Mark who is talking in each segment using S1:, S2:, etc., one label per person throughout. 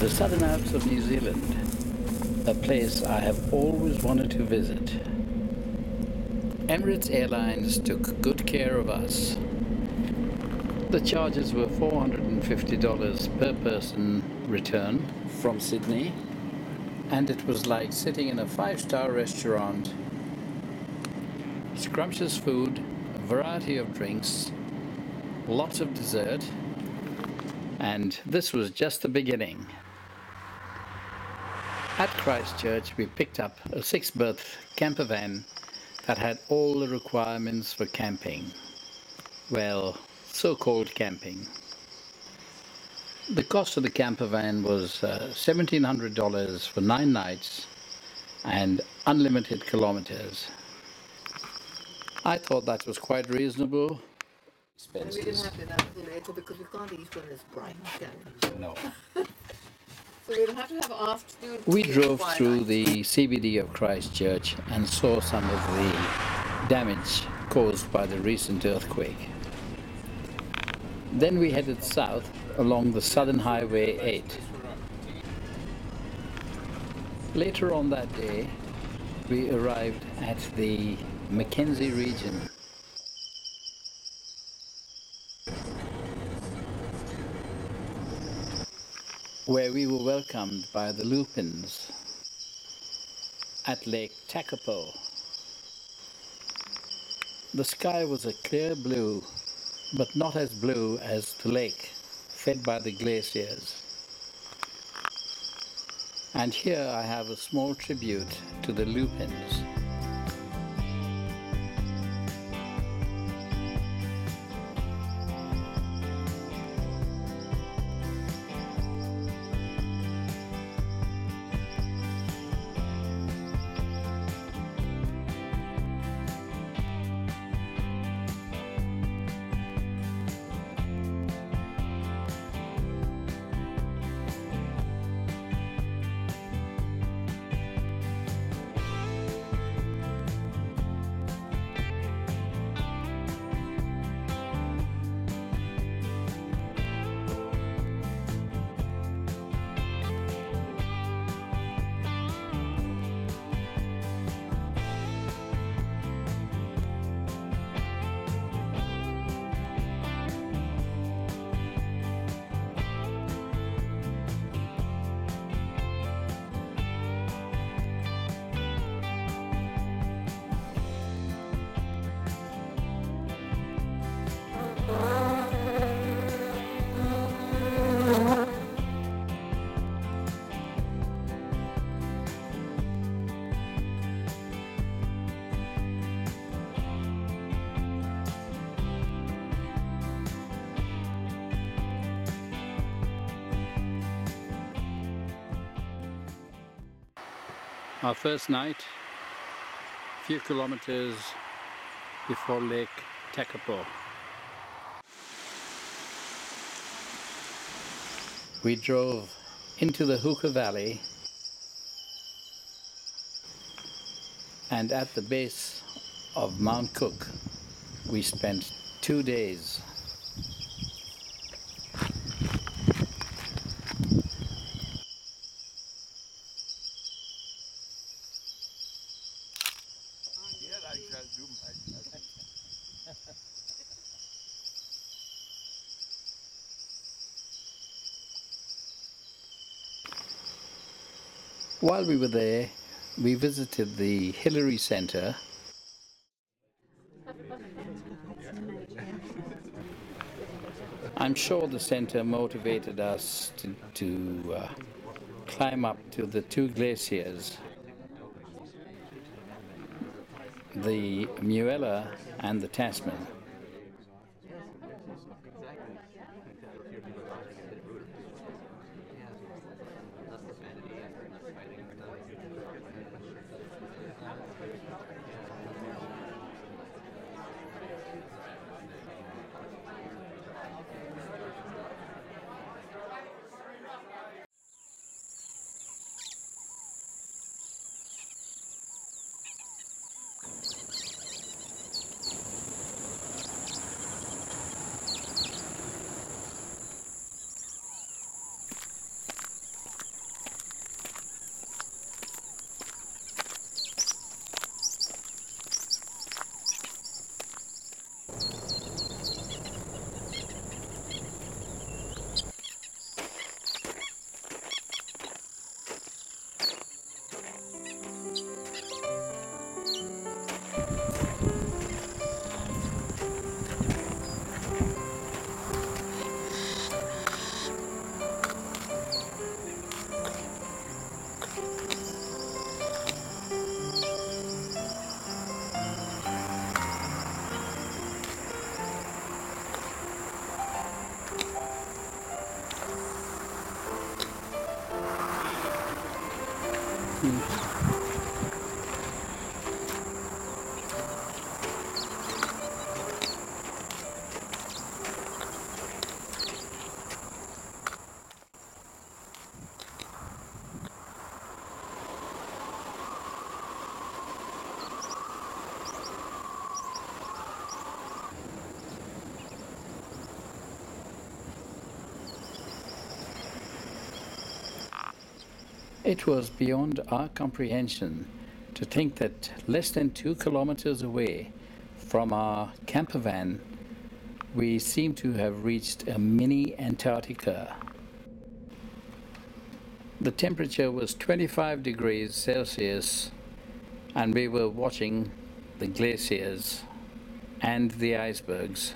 S1: The Southern Alps of New Zealand, a place I have always wanted to visit. Emirates Airlines took good care of us. The charges were $450 per person return from Sydney, and it was like sitting in a five-star restaurant. Scrumptious food, a variety of drinks, lots of dessert, and this was just the beginning. At Christchurch, we picked up a 6-berth camper van that had all the requirements for camping. Well, so-called camping. The cost of the camper van was $1,700 for 9 nights and unlimited kilometers. I thought that was quite reasonable.
S2: And we didn't have enough later because we can't eat when it's bright, can we?
S1: No.
S2: So we'll have to have afternoon.
S1: We drove through the CBD of Christchurch and saw some of the damage caused by the recent earthquake. Then we headed south along the Southern Highway 8. Later on that day, we arrived at the Mackenzie region. Where we were welcomed by the lupins at Lake Takapo. The sky was a clear blue, but not as blue as the lake, fed by the glaciers. And here I have a small tribute to the lupins. Our first night, a few kilometers before Lake Takapo. We drove into the Hooker Valley, and at the base of Mount Cook we spent 2 days. While we were there, we visited the Hillary Center. I'm sure the center motivated us to climb up to the 2 glaciers, the Muella and the Tasman. It was beyond our comprehension to think that less than 2 kilometers away from our camper van, we seemed to have reached a mini Antarctica. The temperature was 25 degrees Celsius, and we were watching the glaciers and the icebergs.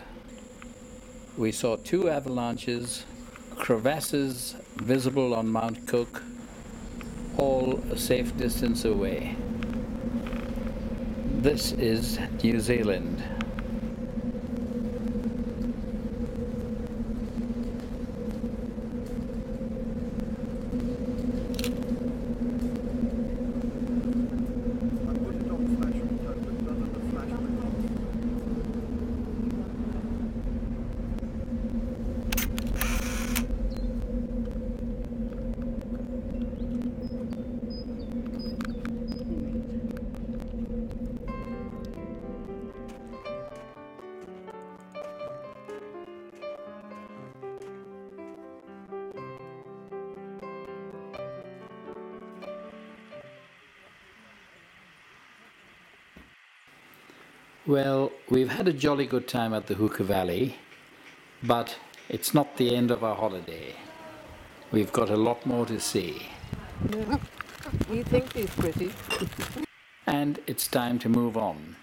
S1: We saw 2 avalanches, crevasses visible on Mount Cook, all a safe distance away. This is New Zealand. Well, we've had a jolly good time at the Hookah Valley, but it's not the end of our holiday. We've got a lot more to see.
S2: Yeah. You think he's pretty?
S1: And it's time to move on.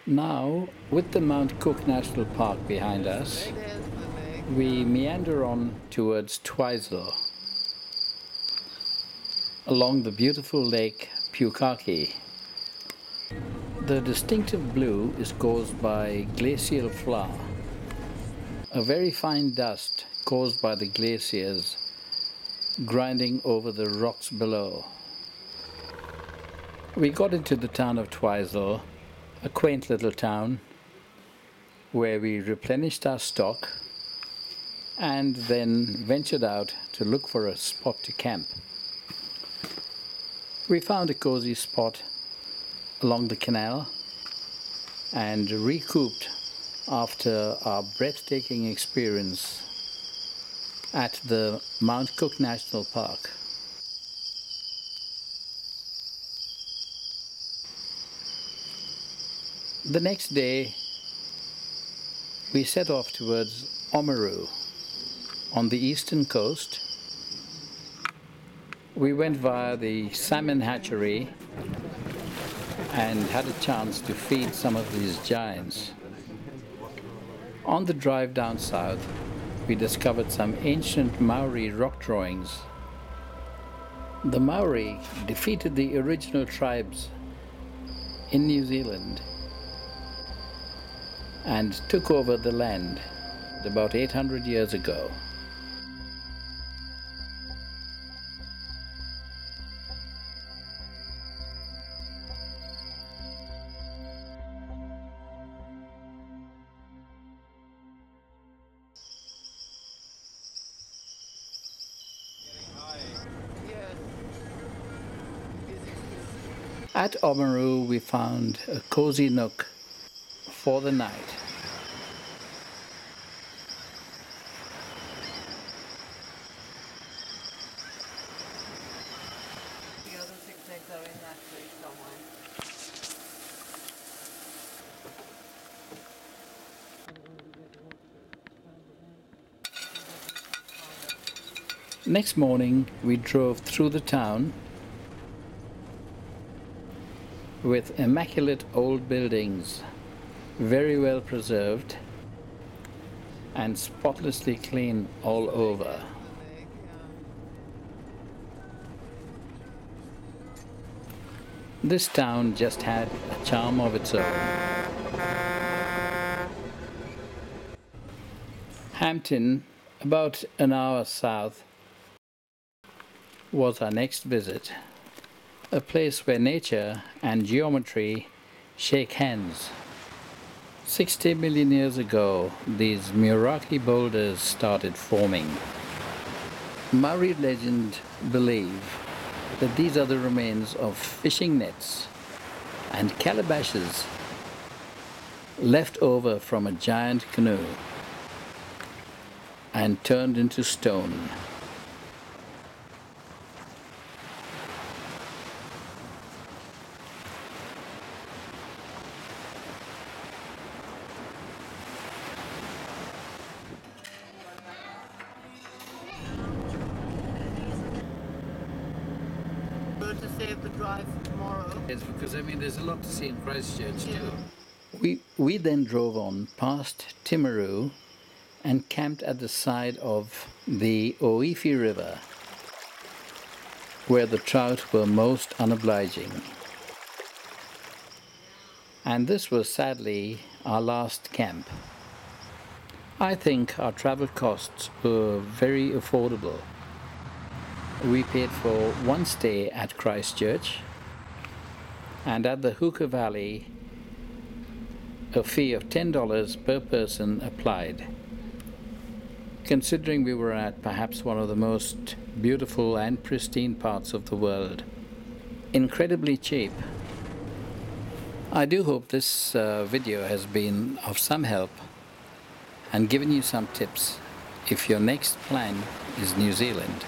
S1: Now, with the Mount Cook National Park behind us, we meander on towards Twizel, along the beautiful lake Pukaki. The distinctive blue is caused by glacial flour, a very fine dust caused by the glaciers grinding over the rocks below. We got into the town of Twizel, a quaint little town where we replenished our stock and then ventured out to look for a spot to camp. We found a cozy spot along the canal and recouped after our breathtaking experience at the Mount Cook National Park. The next day, we set off towards Oamaru on the eastern coast. We went via the salmon hatchery and had a chance to feed some of these giants. On the drive down south, we discovered some ancient Maori rock drawings. The Maori defeated the original tribes in New Zealand and took over the land about 800 years ago. At Oamaru, we found a cozy nook for the night.
S2: The other picnics are in that tree somewhere.
S1: Next morning, we drove through the town with immaculate old buildings, very well preserved and spotlessly clean all over. This town just had a charm of its own. Hampton, about an hour south, was our next visit. A place where nature and geometry shake hands. 60 million years ago, these Muiraki boulders started forming. Maori legend believe that these are the remains of fishing nets and calabashes left over from a giant canoe and turned into stone.
S2: To save the drive for tomorrow.
S1: Yes, because I mean there's a lot to see in Christchurch too. We then drove on past Timaru and camped at the side of the Oifi River, where the trout were most unobliging. And this was sadly our last camp. I think our travel costs were very affordable. We paid for one stay at Christchurch, and at the Hooker Valley a fee of $10 per person applied. Considering we were at perhaps one of the most beautiful and pristine parts of the world, incredibly cheap. I do hope this video has been of some help and given you some tips if your next plan is New Zealand.